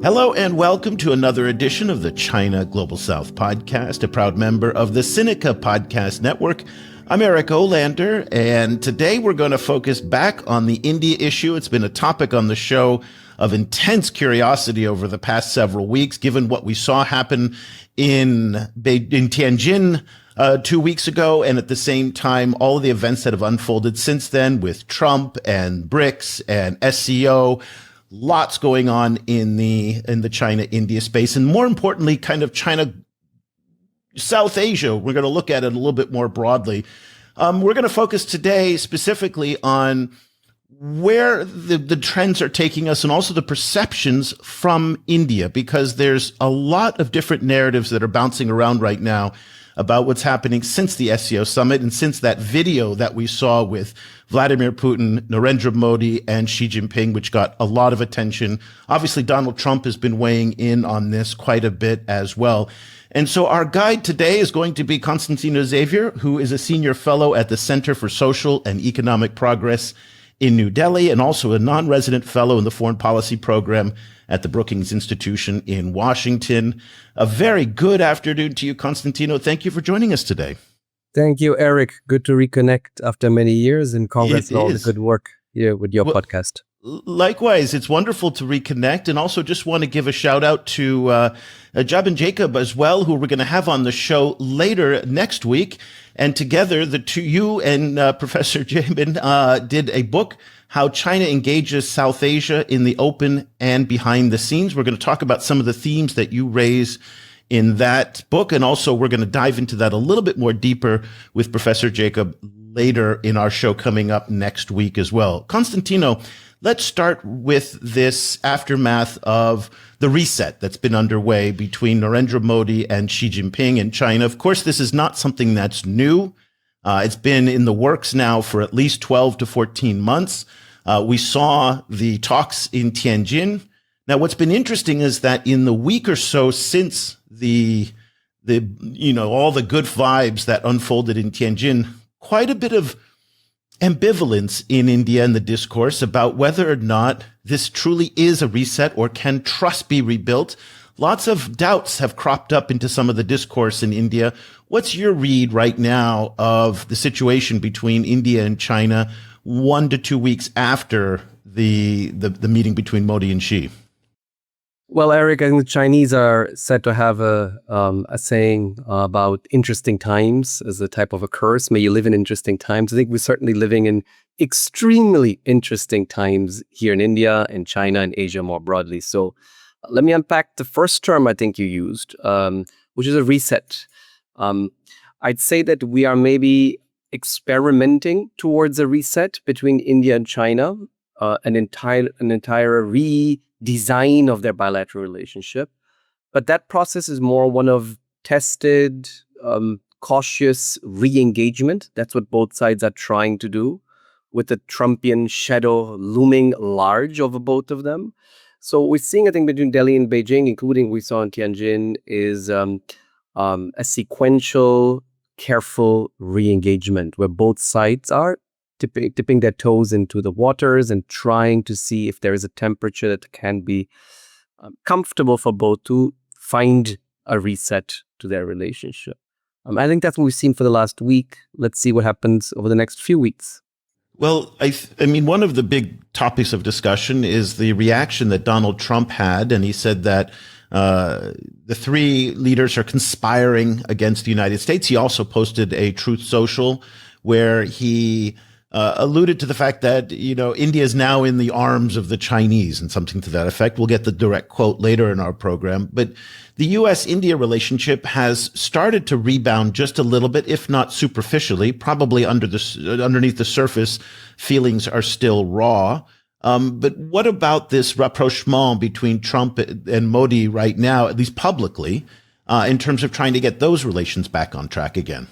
Hello and welcome to another edition of the China Global South podcast, a proud member of the Sinica Podcast Network. I'm Eric Olander, and today we're going to focus back on the India issue. It's been a topic on the show of intense curiosity over the past several weeks, given what we saw happen in Tianjin 2 weeks ago, and at the same time, all of the events that have unfolded since then with Trump and BRICS and SCO. Lots going on in the China-India space, and more importantly, kind of China-South Asia. We're going to look at it a little bit more broadly. We're going to focus today specifically on where the trends are taking us and also the perceptions from India, because there's a lot of different narratives that are bouncing around right now about what's happening since the SCO summit and since that video that we saw with Vladimir Putin, Narendra Modi, and Xi Jinping, which got a lot of attention. Obviously, Donald Trump has been weighing in on this quite a bit as well. And so our guide today is going to be Constantino Xavier, who is a senior fellow at the Center for Social and Economic Progress in New Delhi, and also a non-resident fellow in the Foreign Policy Program at the Brookings Institution in Washington. A very good afternoon to you, Constantino. Thank you for joining us today. Thank you, Eric. Good to reconnect after many years, and congrats on all the good work here with your podcast. Likewise, it's wonderful to reconnect, and also just want to give a shout out to Jab Jacob as well, who we're going to have on the show later next week. And together, you and Professor Jamin did a book, How China Engages South Asia in the Open and Behind the Scenes. We're going to talk about some of the themes that you raise in that book, and also we're going to dive into that a little bit more deeper with Professor Jacob later in our show coming up next week as well. Constantino, let's start with this aftermath of the reset that's been underway between Narendra Modi and Xi Jinping in China. Of course, this is not something that's new. It's been in the works now for at least 12 to 14 months. We saw the talks in Tianjin. Now, what's been interesting is that in the week or so since the all the good vibes that unfolded in Tianjin, quite a bit of ambivalence in India and the discourse about whether or not this truly is a reset or can trust be rebuilt. Lots of doubts have cropped up into some of the discourse in India. What's your read right now of the situation between India and China 1 to 2 weeks after the meeting between Modi and Xi? Well, Eric, I think the Chinese are said to have a saying about interesting times as a type of a curse. May you live in interesting times. I think we're certainly living in extremely interesting times here in India and China and Asia more broadly. So let me unpack the first term I think you used, which is a reset. I'd say that we are maybe experimenting towards a reset between India and China, an entire redesign of their bilateral relationship. But that process is more one of tested, cautious re-engagement. That's what both sides are trying to do, with the Trumpian shadow looming large over both of them. So what we're seeing, I think, between Delhi and Beijing, including we saw in Tianjin, is a sequential, careful re-engagement where both sides are dipping their toes into the waters and trying to see if there is a temperature that can be comfortable for both to find a reset to their relationship. I think that's what we've seen for the last week. Let's see what happens over the next few weeks. Well, I mean, one of the big topics of discussion is the reaction that Donald Trump had, and he said that the three leaders are conspiring against the United States. He also posted a Truth Social where he alluded to the fact that, India is now in the arms of the Chinese and something to that effect. We'll get the direct quote later in our program. But the U.S.-India relationship has started to rebound just a little bit, if not superficially. Probably underneath the surface, feelings are still raw. But what about this rapprochement between Trump and Modi right now, at least publicly, in terms of trying to get those relations back on track again?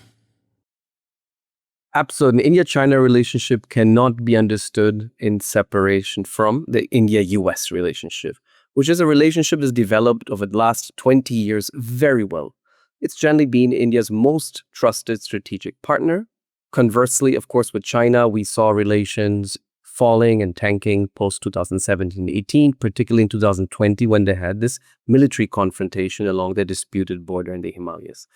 Absolutely. The India-China relationship cannot be understood in separation from the India-US relationship, which is a relationship that's developed over the last 20 years very well. It's generally been India's most trusted strategic partner. Conversely, of course, with China, we saw relations falling and tanking post 2017-18, particularly in 2020 when they had this military confrontation along the disputed border in the Himalayas.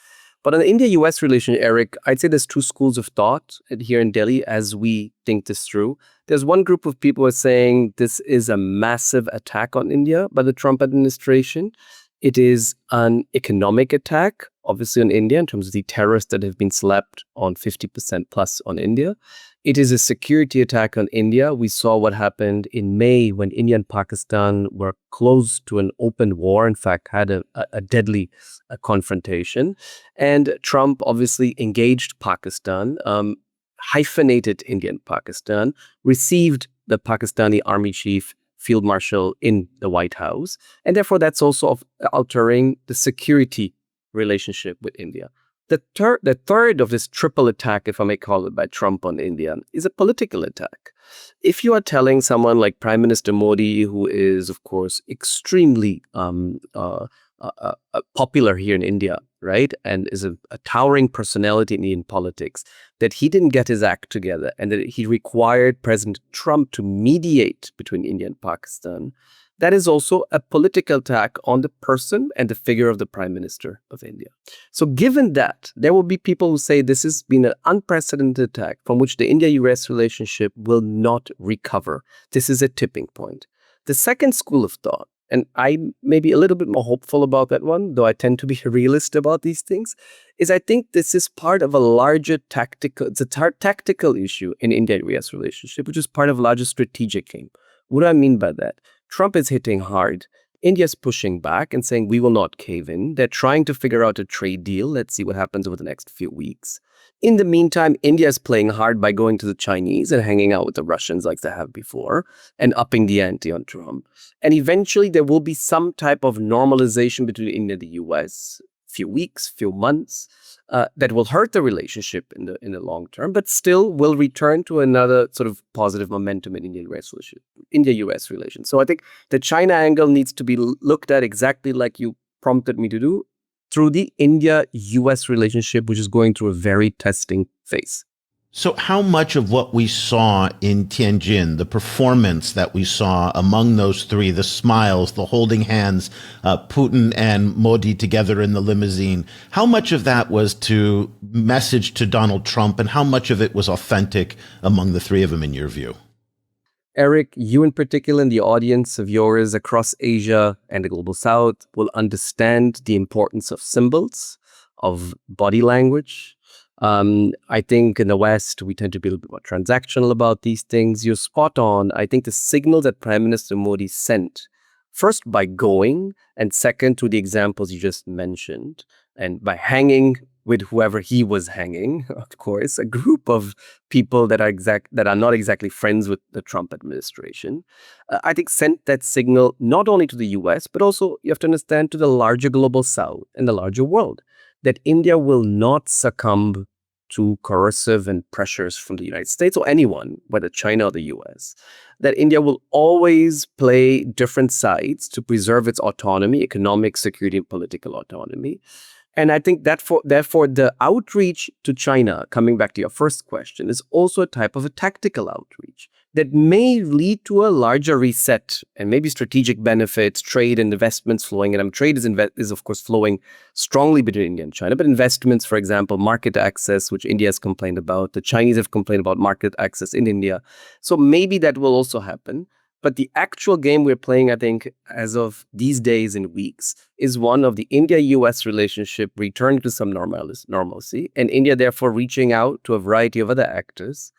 But on the India-US relation, Eric, I'd say there's two schools of thought here in Delhi as we think this through. There's one group of people who are saying this is a massive attack on India by the Trump administration. It is an economic attack, obviously, on India in terms of the tariffs that have been slapped on 50% plus on India. It is a security attack on India. We saw what happened in May when India and Pakistan were close to an open war, in fact, had a deadly confrontation. And Trump obviously engaged Pakistan, hyphenated India and Pakistan, received the Pakistani army chief, field marshal in the White House. And therefore, that's also altering the security relationship with India. The third of this triple attack, if I may call it, by Trump on India, is a political attack. If you are telling someone like Prime Minister Modi, who is, of course, extremely popular here in India, right, and is a towering personality in Indian politics, that he didn't get his act together and that he required President Trump to mediate between India and Pakistan, that is also a political attack on the person and the figure of the Prime Minister of India. So given that, there will be people who say this has been an unprecedented attack from which the India-US relationship will not recover. This is a tipping point. The second school of thought, and I may be a little bit more hopeful about that one, though I tend to be a realist about these things, is I think this is part of a larger tactical issue in India-US relationship, which is part of a larger strategic game. What do I mean by that? Trump is hitting hard. India's pushing back and saying we will not cave in. They're trying to figure out a trade deal. Let's see what happens over the next few weeks. In the meantime, India is playing hard by going to the Chinese and hanging out with the Russians like they have before and upping the ante on Trump. And eventually there will be some type of normalization between India and the US, few weeks, few months, that will hurt the relationship in the long term, but still will return to another sort of positive momentum in India-US relations. So I think the China angle needs to be looked at exactly like you prompted me to do, through the India-US relationship, which is going through a very testing phase. So how much of what we saw in Tianjin, the performance that we saw among those three, the smiles, the holding hands, Putin and Modi together in the limousine, how much of that was to message to Donald Trump and how much of it was authentic among the three of them in your view? Eric, you in particular and the audience of yours across Asia and the Global South will understand the importance of symbols, of body language. I think in the West, we tend to be a little bit more transactional about these things. You're spot on. I think the signal that Prime Minister Modi sent, first by going, and second to the examples you just mentioned, and by hanging with whoever he was hanging, of course, a group of people that are not exactly friends with the Trump administration, I think sent that signal not only to the US, but also, you have to understand, to the larger Global South and the larger world, that India will not succumb to coercive and pressures from the United States or anyone, whether China or the US, that India will always play different sides to preserve its autonomy, economic, security, and political autonomy. And I think that therefore, the outreach to China, coming back to your first question, is also a type of a tactical outreach that may lead to a larger reset and maybe strategic benefits, trade and investments flowing. And trade is of course flowing strongly between India and China. But investments, for example, market access, which India has complained about, the Chinese have complained about market access in India. So maybe that will also happen. But the actual game we're playing, I think, as of these days and weeks, is one of the India-US relationship returning to some normalcy, and India therefore reaching out to a variety of other actors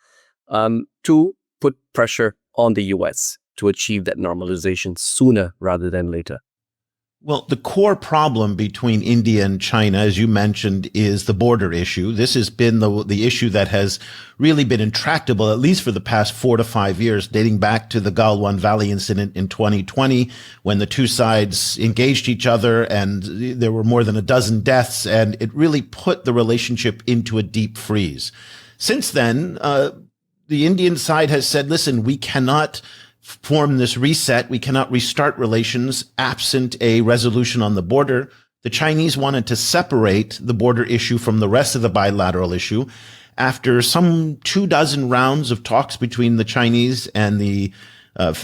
to put pressure on the US to achieve that normalization sooner rather than later. Well, the core problem between India and China, as you mentioned, is the border issue. This has been the issue that has really been intractable, at least for the past 4 to 5 years, dating back to the Galwan Valley incident in 2020, when the two sides engaged each other and there were more than a dozen deaths, and it really put the relationship into a deep freeze. Since then, the Indian side has said, listen, we cannot form this reset. We cannot restart relations absent a resolution on the border. The Chinese wanted to separate the border issue from the rest of the bilateral issue. after some 24 rounds of talks between the Chinese and the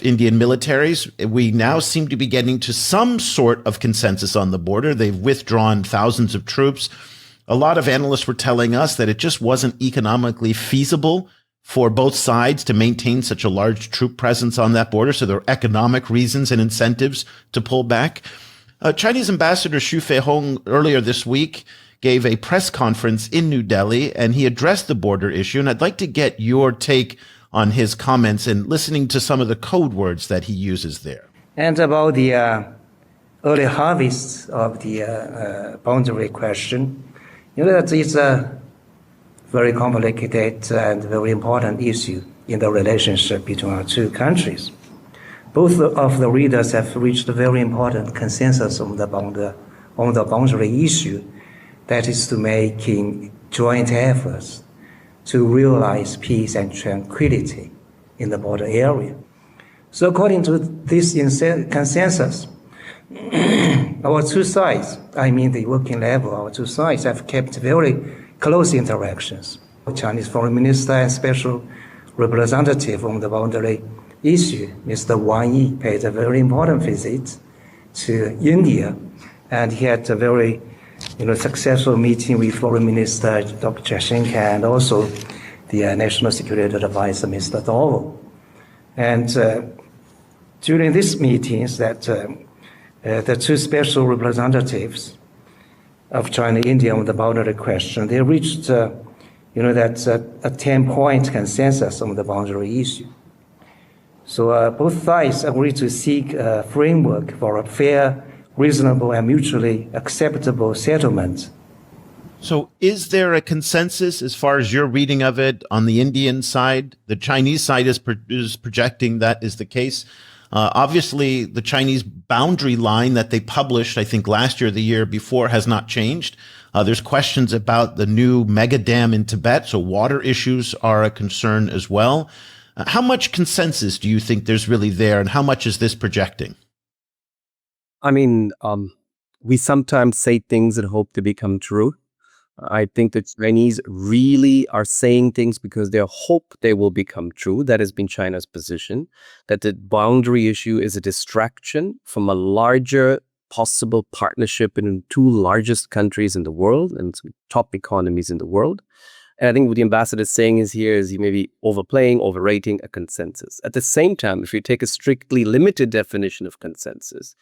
Indian militaries, we now seem to be getting to some sort of consensus on the border. They've withdrawn thousands of troops. A lot of analysts were telling us that it just wasn't economically feasible for both sides to maintain such a large troop presence on that border. So there are economic reasons and incentives to pull back. Chinese Ambassador Xu Feihong earlier this week gave a press conference in New Delhi, and he addressed the border issue. And I'd like to get your take on his comments and listening to some of the code words that he uses there. And about the early harvest of the boundary question, that is a very complicated and very important issue in the relationship between our two countries. Both of the readers have reached a very important consensus on the boundary issue, that is to making joint efforts to realize peace and tranquility in the border area. So according to this consensus, our two sides, I mean the working level, our two sides have kept very close interactions. The Chinese Foreign Minister and Special Representative on the boundary issue, Mr. Wang Yi, paid a very important visit to India, and he had a very successful meeting with Foreign Minister Dr. Jaishankar and also the National Security Advisor, Mr. Thawing. And during these meetings, the two special representatives of China and India on the boundary question, they reached, a 10-point consensus on the boundary issue. So both sides agreed to seek a framework for a fair, reasonable, and mutually acceptable settlement. So is there a consensus as far as your reading of it on the Indian side? The Chinese side is projecting that is the case. Obviously, the Chinese boundary line that they published, I think last year, the year before, has not changed. There's questions about the new mega dam in Tibet, so water issues are a concern as well. How much consensus do you think there's really there, and how much is this projecting? I mean, we sometimes say things and hope to become true. I think the Chinese really are saying things because they hope they will become true. That has been China's position, that the boundary issue is a distraction from a larger possible partnership in the two largest countries in the world and top economies in the world. And I think what the ambassador is saying is he may be overplaying, overrating a consensus. At the same time, if you take a strictly limited definition of consensus,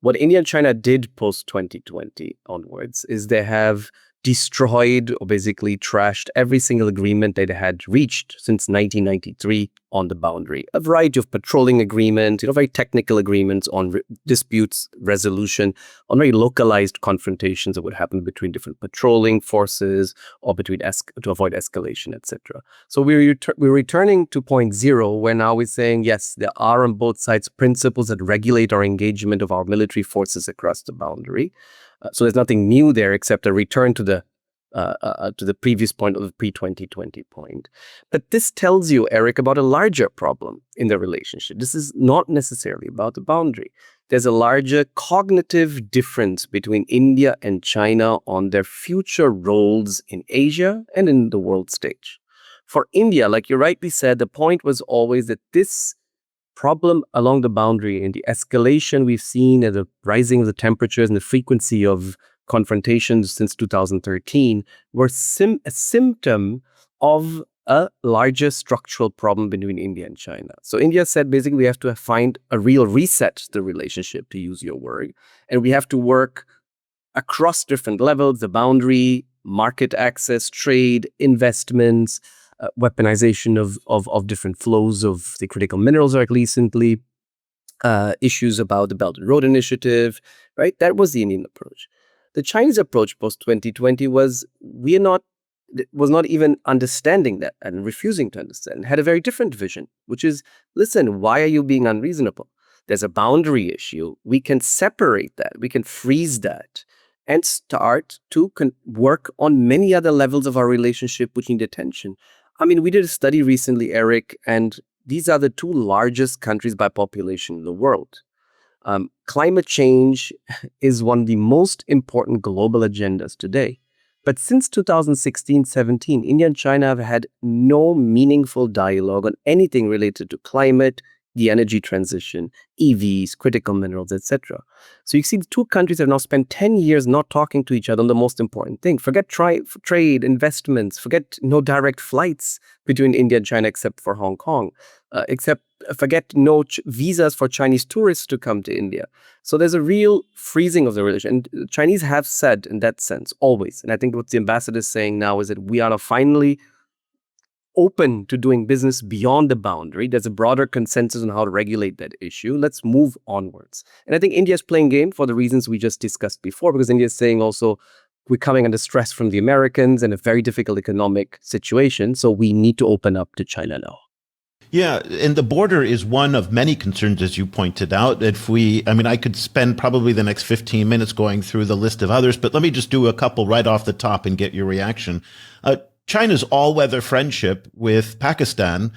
what India and China did post-2020 onwards is they have destroyed or basically trashed every single agreement they had reached since 1993 on the boundary. A variety of patrolling agreements, very technical agreements on disputes resolution, on very localized confrontations that would happen between different patrolling forces or between to avoid escalation, etc. So we're returning to point zero, where now we're saying, yes, there are on both sides principles that regulate our engagement of our military forces across the boundary. So there's nothing new there except a return to the previous point of the pre-2020 point. But this tells you, Eric, about a larger problem in the relationship. This is not necessarily about the boundary. There's a larger cognitive difference between India and China on their future roles in Asia and in the world stage. For India, like you rightly said, the point was always that this problem along the boundary and the escalation we've seen and the rising of the temperatures and the frequency of confrontations since 2013 were a symptom of a larger structural problem between India and China. So India said basically we have to find a real reset to the relationship, to use your word, and we have to work across different levels, the boundary, market access, trade, investments, weaponization of different flows of the critical minerals, like recently, issues about the Belt and Road Initiative, right? That was the Indian approach. The Chinese approach post-2020 was not even understanding that and refusing to understand, had a very different vision, which is, listen, why are you being unreasonable? There's a boundary issue. We can separate that. We can freeze that and start to work on many other levels of our relationship which need attention. I mean, we did a study recently, Eric, and these are the two largest countries by population in the world. Climate change is one of the most important global agendas today. But since 2016-17, India and China have had no meaningful dialogue on anything related to climate, the energy transition, EVs, critical minerals, etc. So you see the two countries have now spent 10 years not talking to each other on the most important thing. Forget trade, investments, forget no direct flights between India and China except for Hong Kong, forget no visas for Chinese tourists to come to India. So there's a real freezing of the relation. And the Chinese have said in that sense, always, and I think what the ambassador is saying now is that we are finally open to doing business beyond the boundary. There's a broader consensus on how to regulate that issue. Let's move onwards. And I think India is playing game for the reasons we just discussed before, because India is saying also, we're coming under stress from the Americans and a very difficult economic situation. So we need to open up to China now. Yeah, and the border is one of many concerns, as you pointed out. I could spend probably the next 15 minutes going through the list of others, but let me just do a couple right off the top and get your reaction. China's all-weather friendship with Pakistan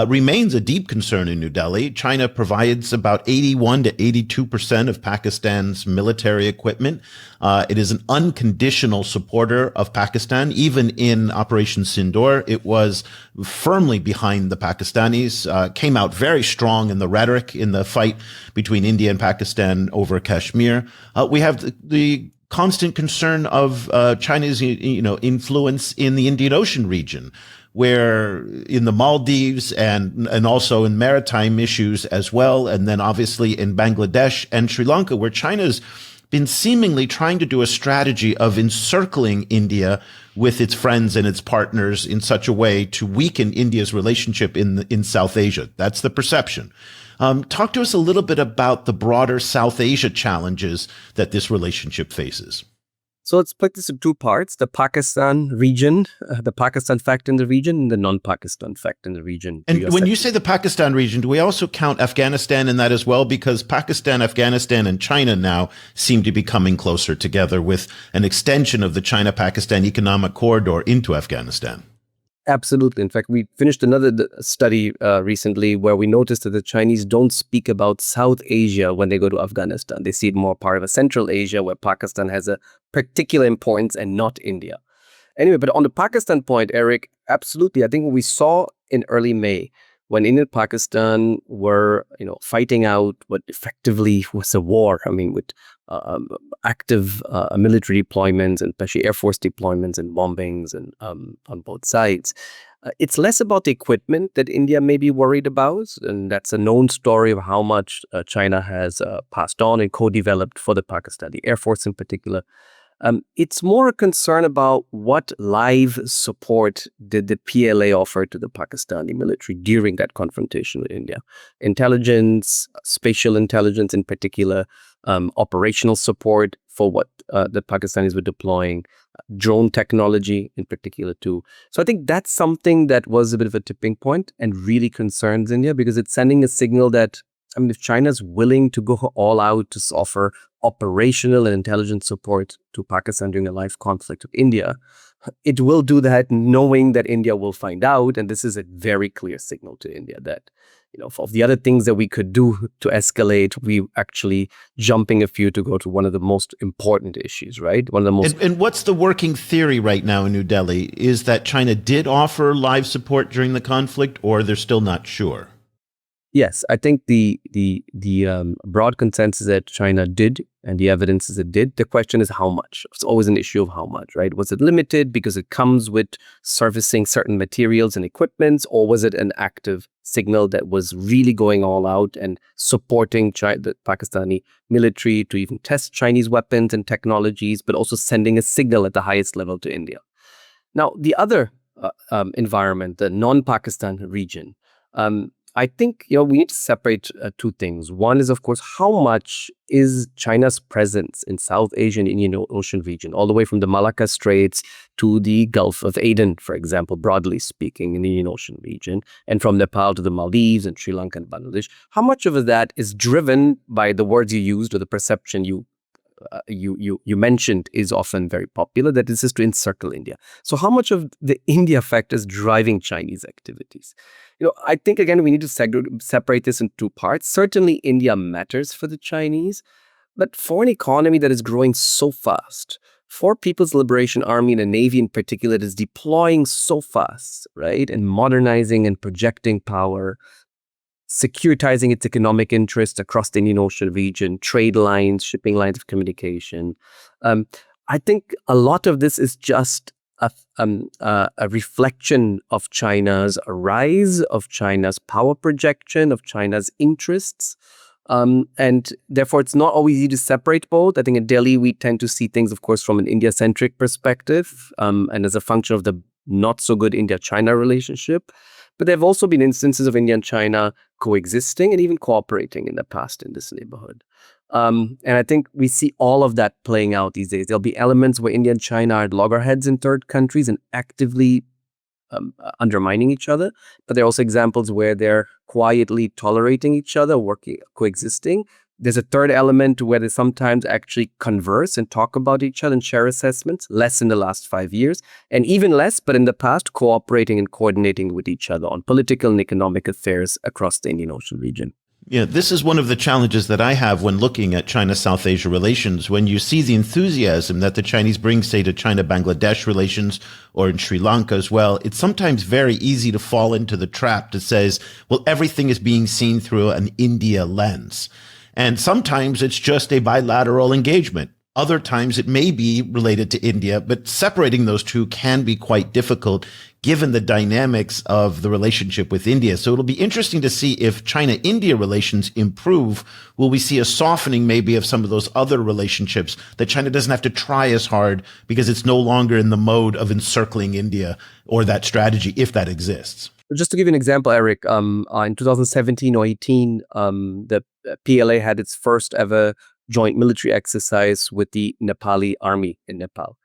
remains a deep concern in New Delhi. China provides about 81 to 82% of Pakistan's military equipment. It is an unconditional supporter of Pakistan. Even in Operation Sindoor, it was firmly behind the Pakistanis, came out very strong in the rhetoric in the fight between India and Pakistan over Kashmir. We have the constant concern of China's, influence in the Indian Ocean region, where in the Maldives and also in maritime issues as well, and then obviously in Bangladesh and Sri Lanka, where China's been seemingly trying to do a strategy of encircling India with its friends and its partners in such a way to weaken India's relationship in South Asia. That's the perception. Talk to us a little bit about the broader South Asia challenges that this relationship faces. So let's split this into two parts: the Pakistan region, the Pakistan fact in the region, and the non-Pakistan fact in the region. And when you say the Pakistan region, do we also count Afghanistan in that as well? Because Pakistan, Afghanistan, and China now seem to be coming closer together with an extension of the China-Pakistan economic corridor into Afghanistan. Absolutely. In fact, we finished another study recently where we noticed that the Chinese don't speak about South Asia when they go to Afghanistan. They see it more part of a Central Asia where Pakistan has a particular importance and not India. Anyway, but on the Pakistan point, Eric, absolutely. I think what we saw in early May when India and Pakistan were, fighting out what effectively was a war. I mean, with active military deployments and especially Air Force deployments and bombings and on both sides. It's less about the equipment that India may be worried about, and that's a known story of how much China has passed on and co-developed for the Pakistani Air Force in particular. It's more a concern about what live support did the PLA offer to the Pakistani military during that confrontation with India. Intelligence, spatial intelligence in particular, operational support for what the Pakistanis were deploying, drone technology in particular too. So I think that's something that was a bit of a tipping point and really concerns India, because it's sending a signal that, if China's willing to go all out to offer operational and intelligence support to Pakistan during a live conflict with India, it will do that knowing that India will find out. And this is a very clear signal to India that, of the other things that we could do to escalate, we actually jumping a few to go to one of the most important issues, right? One of the most. And what's the working theory right now in New Delhi? Is that China did offer live support during the conflict, or they're still not sure? Yes, I think the broad consensus that China did, and the evidence is it did. The question is how much. It's always an issue of how much, right? Was it limited because it comes with servicing certain materials and equipments, or was it an active signal that was really going all out and supporting the Pakistani military to even test Chinese weapons and technologies, but also sending a signal at the highest level to India? Now, the other environment, the non-Pakistan region, I think we need to separate two things. One is, of course, how much is China's presence in South Asian Indian Ocean region, all the way from the Malacca Straits to the Gulf of Aden, for example, broadly speaking, in the Indian Ocean region, and from Nepal to the Maldives and Sri Lanka and Bangladesh. How much of that is driven by the words you used or the perception you mentioned is often very popular, that this is to encircle India. So how much of the India factor is driving Chinese activities? I think, again, we need to separate this in two parts. Certainly, India matters for the Chinese, but for an economy that is growing so fast, for People's Liberation Army and the Navy in particular, it is deploying so fast, right? And modernizing and projecting power, securitizing its economic interests across the Indian Ocean region, trade lines, shipping lines of communication. I think a lot of this is just a reflection of China's rise, of China's power projection, of China's interests. And therefore, it's not always easy to separate both. I think in Delhi, we tend to see things, of course, from an India-centric perspective and as a function of the not so good India-China relationship. But there have also been instances of India and China coexisting and even cooperating in the past in this neighborhood. And I think we see all of that playing out these days. There'll be elements where India and China are at loggerheads in third countries and actively undermining each other. But there are also examples where they're quietly tolerating each other, coexisting. There's a third element where they sometimes actually converse and talk about each other and share assessments, less in the last 5 years, and even less, but in the past, cooperating and coordinating with each other on political and economic affairs across the Indian Ocean region. Yeah, this is one of the challenges that I have when looking at China-South Asia relations. When you see the enthusiasm that the Chinese bring, say, to China-Bangladesh relations or in Sri Lanka as well, it's sometimes very easy to fall into the trap that says, well, everything is being seen through an India lens. And sometimes it's just a bilateral engagement. Other times it may be related to India, but separating those two can be quite difficult given the dynamics of the relationship with India. So it'll be interesting to see if China-India relations improve. Will we see a softening maybe of some of those other relationships that China doesn't have to try as hard because it's no longer in the mode of encircling India or that strategy, if that exists? Just to give you an example, Eric, in 2017 or 18, the PLA had its first ever joint military exercise with the Nepali army in Nepal,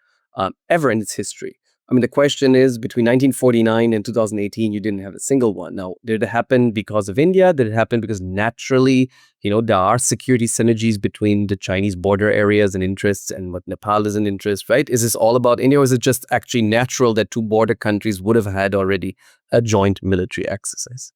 ever in its history. I mean, the question is, between 1949 and 2018, you didn't have a single one. Now, did it happen because of India? Did it happen because naturally, there are security synergies between the Chinese border areas and interests and what Nepal is an interest, right? Is this all about India, or is it just actually natural that two border countries would have had already a joint military exercise?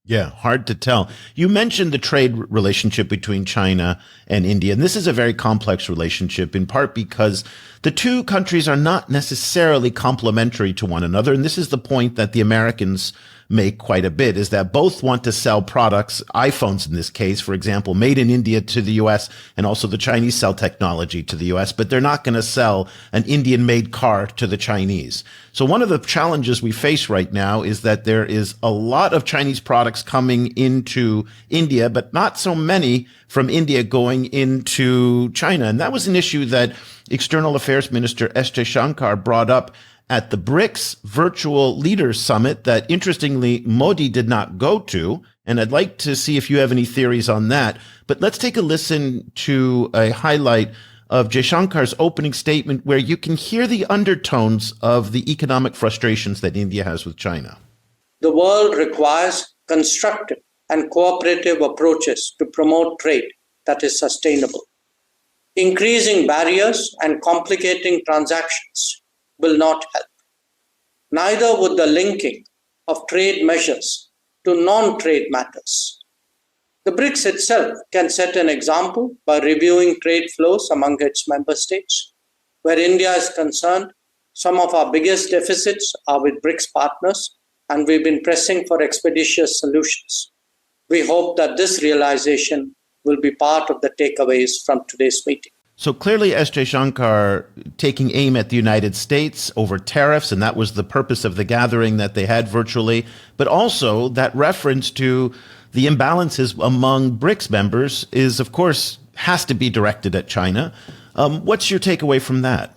Yeah, hard to tell. You mentioned the trade relationship between China and India, and this is a very complex relationship in part because the two countries are not necessarily complementary to one another. And this is the point that the Americans make quite a bit, is that both want to sell products, iPhones in this case, for example, made in India to the US, and also the Chinese sell technology to the US, but they're not going to sell an Indian-made car to the Chinese. So one of the challenges we face right now is that there is a lot of Chinese products coming into India, but not so many from India going into China. And that was an issue that External Affairs Minister S. Jaishankar brought up at the BRICS Virtual Leaders Summit that, interestingly, Modi did not go to. And I'd like to see if you have any theories on that. But let's take a listen to a highlight of Jaishankar's opening statement where you can hear the undertones of the economic frustrations that India has with China. The world requires constructive and cooperative approaches to promote trade that is sustainable. Increasing barriers and complicating transactions will not help. Neither would the linking of trade measures to non-trade matters. The BRICS itself can set an example by reviewing trade flows among its member states. Where India is concerned, some of our biggest deficits are with BRICS partners, and we've been pressing for expeditious solutions. We hope that this realization will be part of the takeaways from today's meeting. So clearly, S. Jaishankar taking aim at the United States over tariffs, and that was the purpose of the gathering that they had virtually, but also that reference to the imbalances among BRICS members is, of course, has to be directed at China. What's your takeaway from that?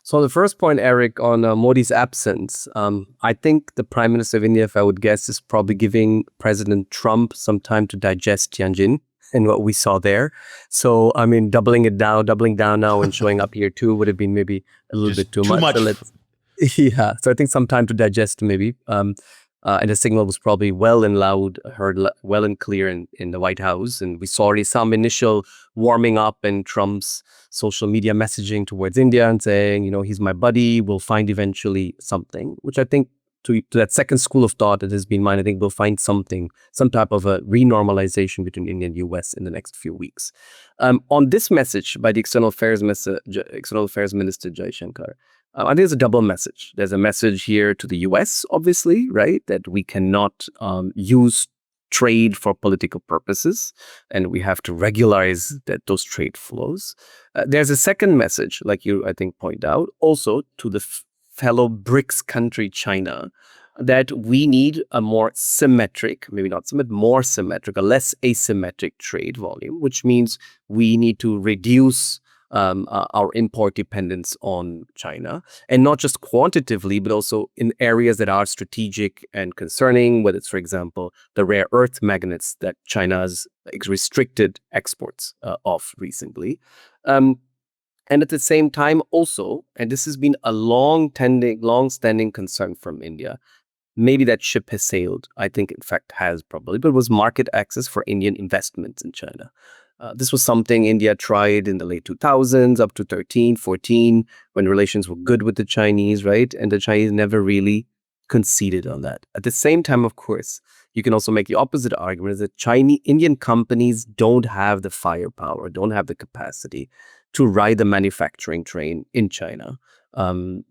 So the first point, Eric, on Modi's absence, I think the Prime Minister of India, if I would guess, is probably giving President Trump some time to digest Tianjin and what we saw there. So, I mean, doubling down now and showing up here too would have been maybe a little bit too much. So so I think some time to digest maybe. And the signal was probably well and loud, heard well and clear in the White House. And we saw already some initial warming up in Trump's social media messaging towards India and saying, he's my buddy, we'll find eventually something, which I think to that second school of thought that has been mine, I think we'll find some type of a renormalization between India and US in the next few weeks. On this message by the External Affairs Minister Jaishankar, I think there's a double message. There's a message here to the US, obviously, right, that we cannot use trade for political purposes, and we have to regularize those trade flows. There's a second message, like you, I think, point out, also to the fellow BRICS country, China, that we need a more symmetric, maybe not symmetric, more symmetric, a less asymmetric trade volume, which means we need to reduce our import dependence on China, and not just quantitatively, but also in areas that are strategic and concerning, whether it's, for example, the rare earth magnets that China's restricted exports of recently. And at the same time also, and this has been a long-standing concern from India, maybe that ship has sailed, I think in fact has probably, but was market access for Indian investments in China. This was something India tried in the late 2000s, up to 13, 14, when relations were good with the Chinese, right? And the Chinese never really conceded on that. At the same time, of course, you can also make the opposite argument, is that Indian companies don't have the firepower, don't have the capacity to ride the manufacturing train in China.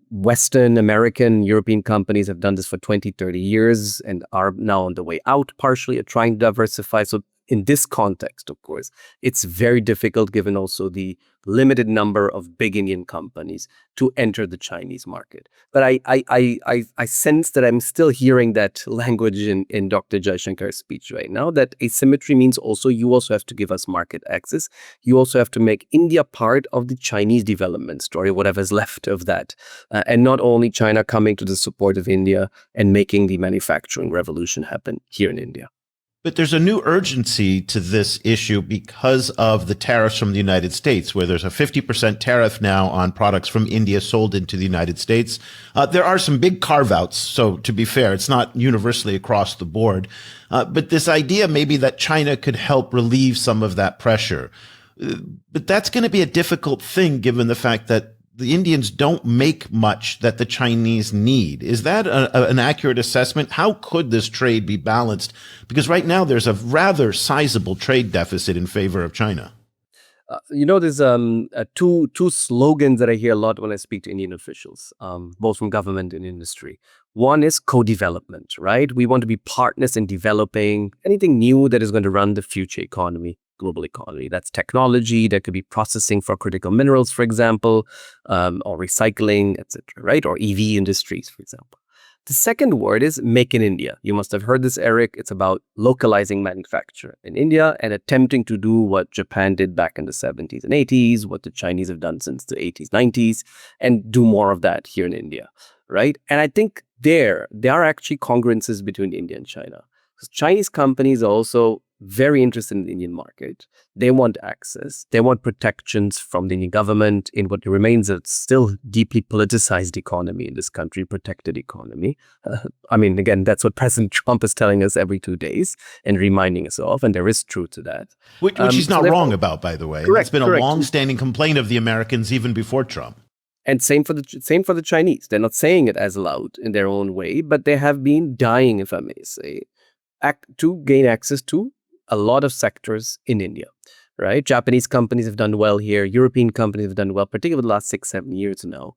Western, American, European companies have done this for 20, 30 years and are now on the way out partially, are trying to diversify. So in this context, of course, it's very difficult, given also the limited number of big Indian companies, to enter the Chinese market. But I sense that I'm still hearing that language in Dr. Jaishankar's speech right now, that asymmetry means also you also have to give us market access. You also have to make India part of the Chinese development story, whatever's left of that. And not only China coming to the support of India and making the manufacturing revolution happen here in India. But there's a new urgency to this issue because of the tariffs from the United States, where there's a 50% tariff now on products from India sold into the United States. There are some big carve-outs, so to be fair, it's not universally across the board. But this idea maybe that China could help relieve some of that pressure. But that's going to be a difficult thing, given the fact that the Indians don't make much that the Chinese need. Is that an accurate assessment? How could this trade be balanced? Because right now there's a rather sizable trade deficit in favor of China. There's two slogans that I hear a lot when I speak to Indian officials, both from government and industry. One is co-development, right? We want to be partners in developing anything new that is going to run the future economy, global economy. That's technology, that could be processing for critical minerals, for example, or recycling, etc., right? Or EV industries, for example. The second word is make in India. You must have heard this, Eric. It's about localizing manufacture in India and attempting to do what Japan did back in the 70s and 80s, what the Chinese have done since the 80s, 90s, and do more of that here in India, right? And I think there are actually congruences between India and China. Because Chinese companies are also very interested in the Indian market. They want access. They want protections from the Indian government in what remains a still deeply politicized economy in this country, protected economy. Again, that's what President Trump is telling us every 2 days and reminding us of, and there is truth to that. Which he's not wrong about, by the way. Correct, It's been a long-standing complaint of the Americans even before Trump. And same for the Chinese. They're not saying it as loud in their own way, but they have been dying, if I may say, to gain access to a lot of sectors in India, right? Japanese companies have done well here. European companies have done well, particularly the last 6-7 years now.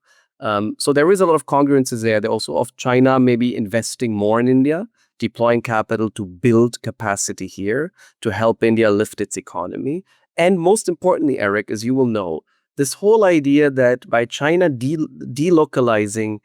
So there is a lot of congruences there. They're also of China maybe investing more in India, deploying capital to build capacity here to help India lift its economy. And most importantly, Eric, as you will know, this whole idea that by China delocalizing,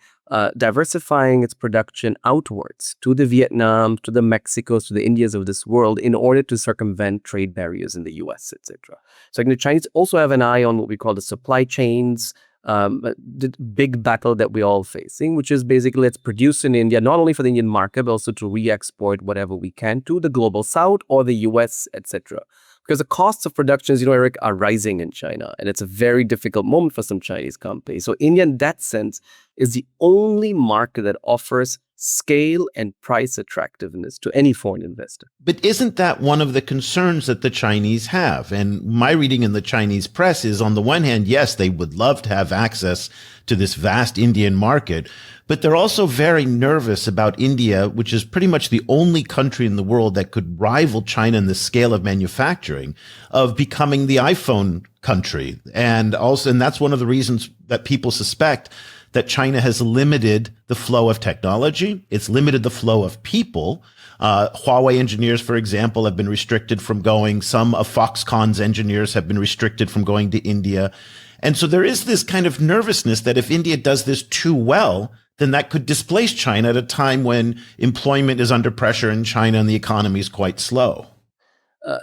diversifying its production outwards to the Vietnam, to the Mexicos, to the Indias of this world in order to circumvent trade barriers in the US, etc. So the Chinese also have an eye on what we call the supply chains, the big battle that we're all facing, which is basically let's produce in India, not only for the Indian market, but also to re-export whatever we can to the global south or the US, etc. Because the costs of production, as you know, Eric, are rising in China. And it's a very difficult moment for some Chinese companies. So India, in that sense, is the only market that offers scale and price attractiveness to any foreign investor. But isn't that one of the concerns that the Chinese have? And my reading in the Chinese press is, on the one hand, yes, they would love to have access to this vast Indian market, but they're also very nervous about India, which is pretty much the only country in the world that could rival China in the scale of manufacturing, of becoming the iPhone country. And that's one of the reasons that people suspect that China has limited the flow of technology. It's limited the flow of people. Huawei engineers, for example, have been restricted from going. Some of Foxconn's engineers have been restricted from going to India. And so there is this kind of nervousness that if India does this too well, then that could displace China at a time when employment is under pressure in China and the economy is quite slow.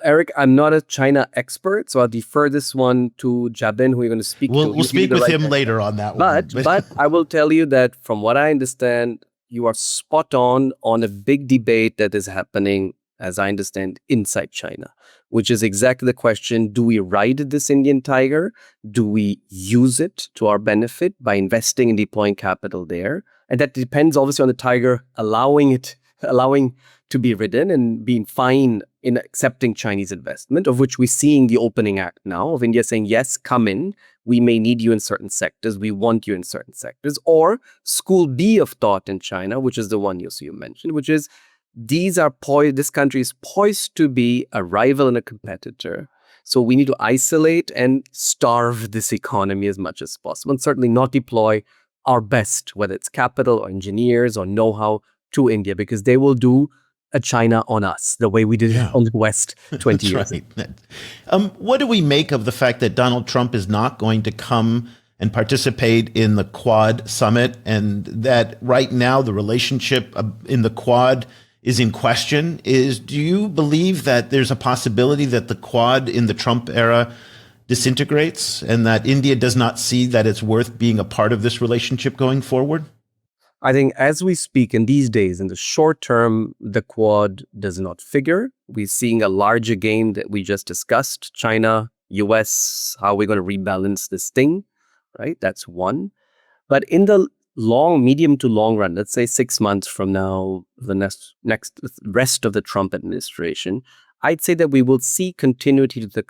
Eric, I'm not a China expert, so I'll defer this one to Jabin, who you're going to speak to. We'll speak with him later on that one. But I will tell you that from what I understand, you are spot on a big debate that is happening, as I understand, inside China, which is exactly the question: do we ride this Indian tiger? Do we use it to our benefit by investing and deploying capital there? And that depends obviously on the tiger allowing to be ridden and being fine in accepting Chinese investment, of which we're seeing the opening act now of India saying, yes, come in. We may need you in certain sectors. We want you in certain sectors. Or school B of thought in China, which is the one you mentioned, which is this country is poised to be a rival and a competitor. So we need to isolate and starve this economy as much as possible, and certainly not deploy our best, whether it's capital or engineers or know-how, to India, because they will do a China on us, the way we did it on the West 20 years ago. What do we make of the fact that Donald Trump is not going to come and participate in the Quad summit, and that right now the relationship in the Quad is in question? Do you believe that there's a possibility that the Quad in the Trump era disintegrates and that India does not see that it's worth being a part of this relationship going forward? I think as we speak in these days, in the short term, the Quad does not figure. We're seeing a larger game that we just discussed: China, US, how we're going to rebalance this thing, right? That's one. But in the medium to long run, let's say 6 months from now, the next rest of the Trump administration, I'd say that we will see continuity to the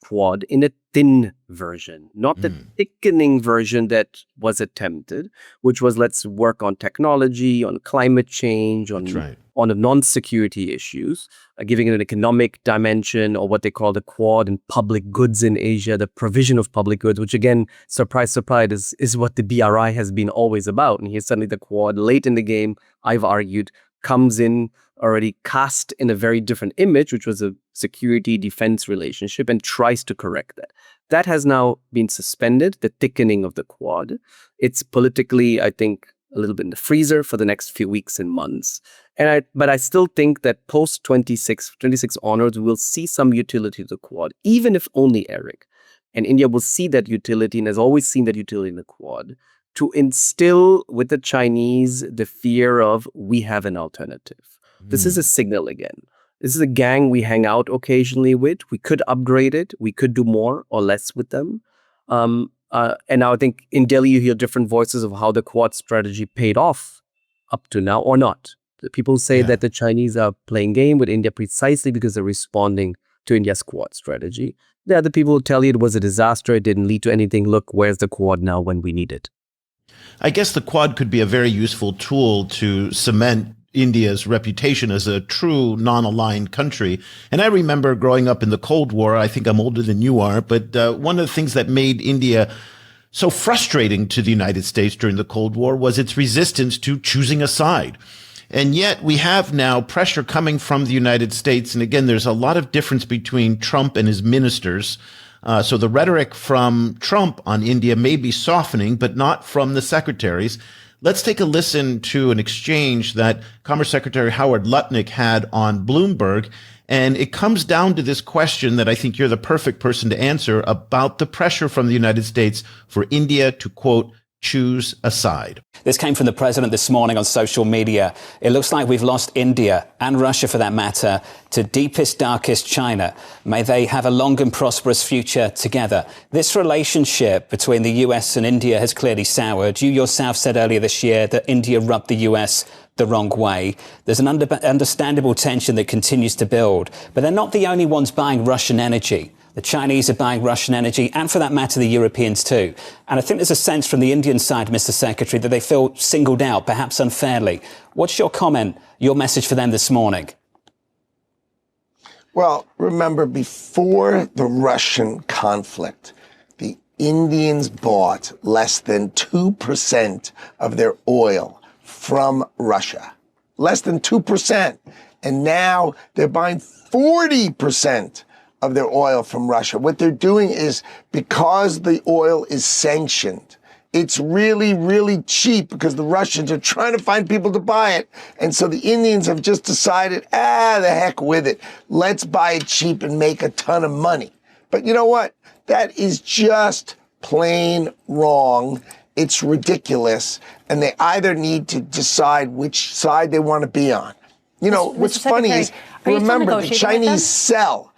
Quad in a thin version, not the thickening version that was attempted, which was let's work on technology, on climate change, on the non-security issues, giving it an economic dimension, or what they call the Quad and public goods in Asia, the provision of public goods, which again, surprise, surprise, is what the BRI has been always about. And here's suddenly the Quad, late in the game, I've argued, comes in already cast in a very different image, which was a security defense relationship, and tries to correct that. That has now been suspended, the thickening of the Quad. It's politically, I think, a little bit in the freezer for the next few weeks and months. But I still think that post 26 onwards, we'll see some utility to the Quad, even if only, Eric. And India will see that utility, and has always seen that utility in the Quad, to instill with the Chinese the fear of, we have an alternative. This is a signal again. This is a gang we hang out occasionally with. We could upgrade it. We could do more or less with them. And now I think in Delhi, you hear different voices of how the Quad strategy paid off up to now or not. The people say that the Chinese are playing game with India precisely because they're responding to India's Quad strategy. The other people will tell you it was a disaster. It didn't lead to anything. Look, where's the Quad now when we need it? I guess the Quad could be a very useful tool to cement India's reputation as a true non-aligned country. And I remember growing up in the Cold War. I think I'm older than you are, but one of the things that made India so frustrating to the United States during the Cold War was its resistance to choosing a side. And yet we have now pressure coming from the United States. And again, there's a lot of difference between Trump and his ministers. So the rhetoric from Trump on India may be softening, but not from the secretaries. Let's take a listen to an exchange that Commerce Secretary Howard Lutnick had on Bloomberg. And it comes down to this question that I think you're the perfect person to answer about the pressure from the United States for India to, quote, choose a side. This came from the president this morning on social media. It looks like we've lost India and Russia, for that matter, to deepest, darkest China. May they have a long and prosperous future together. This relationship between the US and India has clearly soured. You yourself said earlier this year that India rubbed the US the wrong way. There's an understandable tension that continues to build. But they're not the only ones buying Russian energy. The Chinese are buying Russian energy, and for that matter, the Europeans too. And I think there's a sense from the Indian side, Mr. Secretary, that they feel singled out, perhaps unfairly. What's your comment, your message for them this morning? Well, remember, before the Russian conflict, the Indians bought less than 2% of their oil from Russia. Less than 2%. And now they're buying 40% of their oil from Russia. What they're doing is, because the oil is sanctioned, it's really, really cheap because the Russians are trying to find people to buy it. And so the Indians have just decided, the heck with it. Let's buy it cheap and make a ton of money. But you know what? That is just plain wrong. It's ridiculous. And they either need to decide which side they want to be on. You know, what's funny is, remember, the Chinese sell.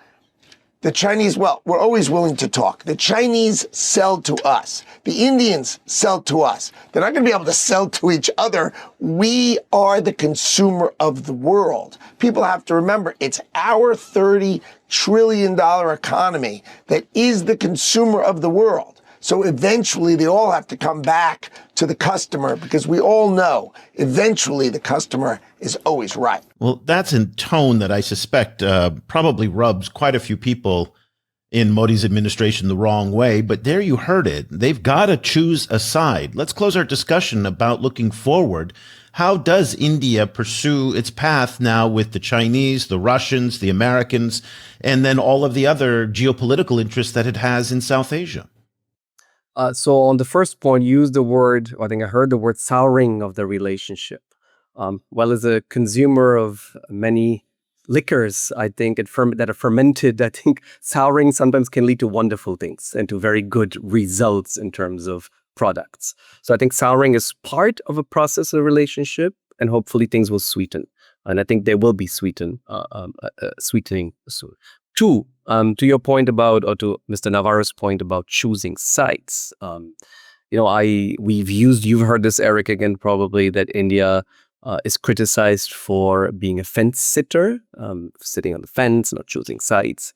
The Chinese, well, we're always willing to talk. The Chinese sell to us. The Indians sell to us. They're not going to be able to sell to each other. We are the consumer of the world. People have to remember, it's our $30 trillion economy that is the consumer of the world. So eventually they all have to come back to the customer, because we all know eventually the customer is always right. Well, that's in tone that I suspect probably rubs quite a few people in Modi's administration the wrong way. But there you heard it. They've got to choose a side. Let's close our discussion about looking forward. How does India pursue its path now with the Chinese, the Russians, the Americans, and then all of the other geopolitical interests that it has in South Asia? So on the first point, use the word, I think I heard the word souring of the relationship. Well, as a consumer of many liquors, I think that are fermented, I think souring sometimes can lead to wonderful things and to very good results in terms of products. So I think souring is part of a process of a relationship, and hopefully things will sweeten. And I think they will be sweetening soon. Two, to your point about, or to Mr. Navarro's point about choosing sides, you've heard this, Eric, again, probably, that India is criticized for being a fence sitter, sitting on the fence, not choosing sides.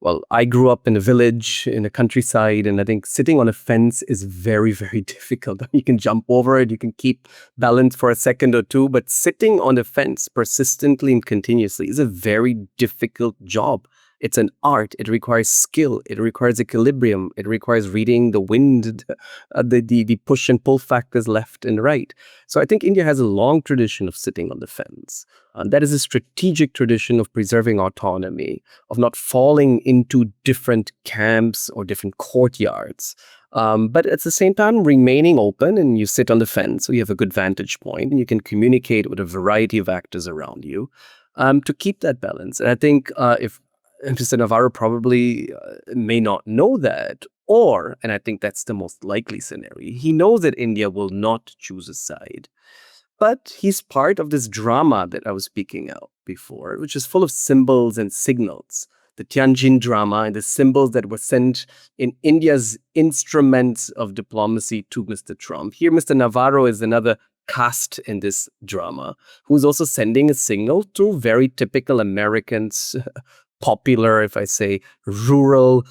Well, I grew up in a village, in a countryside, and I think sitting on a fence is very, very difficult. You can jump over it, you can keep balance for a second or two, but sitting on a fence persistently and continuously is a very difficult job. It's an art. It requires skill. It requires equilibrium. It requires reading the wind, the push and pull factors left and right. So I think India has a long tradition of sitting on the fence. That is a strategic tradition of preserving autonomy, of not falling into different camps or different courtyards. But at the same time, remaining open, and you sit on the fence, so you have a good vantage point, and you can communicate with a variety of actors around you to keep that balance. And I think if Mr. Navarro probably may not know that, and I think that's the most likely scenario, he knows that India will not choose a side. But he's part of this drama that I was speaking out before, which is full of symbols and signals. The Tianjin drama and the symbols that were sent in India's instruments of diplomacy to Mr. Trump. Here, Mr. Navarro is another cast in this drama, who's also sending a signal through very typical Americans, popular, if I say, rural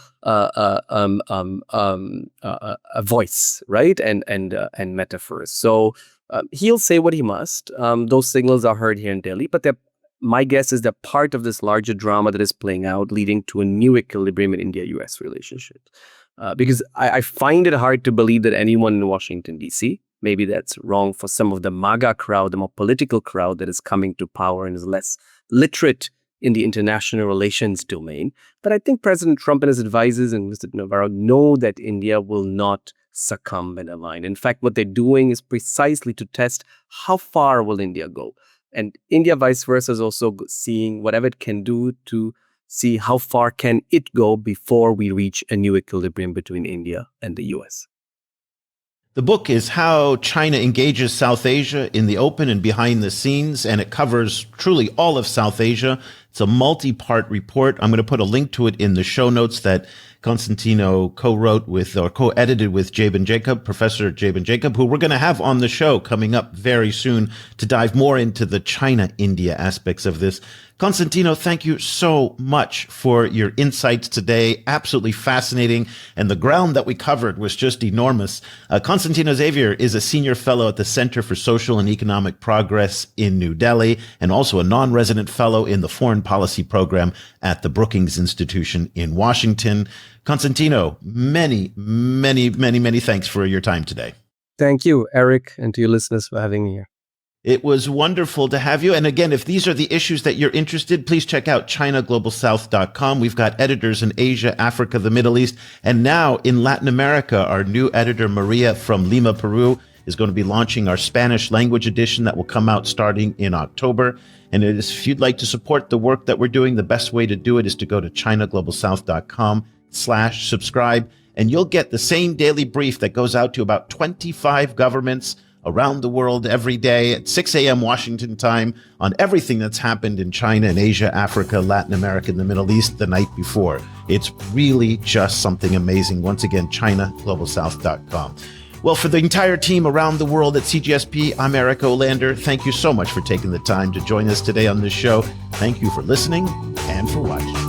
voice, right, and metaphors. So he'll say what he must. Those signals are heard here in Delhi, but my guess is they're part of this larger drama that is playing out, leading to a new equilibrium in India-US relationship. Because I find it hard to believe that anyone in Washington, D.C., maybe that's wrong for some of the MAGA crowd, the more political crowd that is coming to power and is less literate in the international relations domain. But I think President Trump and his advisors and Mr. Navarro know that India will not succumb and align. In fact, what they're doing is precisely to test how far will India go. And India, vice versa, is also seeing whatever it can do to see how far can it go before we reach a new equilibrium between India and the US. The book is How China Engages South Asia in the Open and Behind the Scenes, and it covers truly all of South Asia. It's a multi-part report. I'm going to put a link to it in the show notes that Constantino co-wrote with or co-edited with Jabin Jacob, Professor Jabin Jacob, who we're going to have on the show coming up very soon to dive more into the China-India aspects of this. Constantino, thank you so much for your insights today. Absolutely fascinating. And the ground that we covered was just enormous. Constantino Xavier is a senior fellow at the Center for Social and Economic Progress in New Delhi, and also a non-resident fellow in the Foreign Policy Program at the Brookings Institution in Washington. Constantino, many thanks for your time today. Thank you, Eric, and to your listeners for having me here. It was wonderful to have you. And again, if these are the issues that you're interested, please check out ChinaGlobalSouth.com. We've got editors in Asia, Africa, the Middle East, and now in Latin America. Our new editor, Maria from Lima, Peru, is going to be launching our Spanish language edition that will come out starting in October. And if you'd like to support the work that we're doing, the best way to do it is to go to ChinaGlobalSouth.com/subscribe, and you'll get the same daily brief that goes out to about 25 governments around the world every day at 6 a.m. Washington time on everything that's happened in China and Asia, Africa, Latin America, and the Middle East the night before. It's really just something amazing. Once again, ChinaGlobalSouth.com. Well, for the entire team around the world at CGSP, I'm Eric Olander. Thank you so much for taking the time to join us today on this show. Thank you for listening and for watching.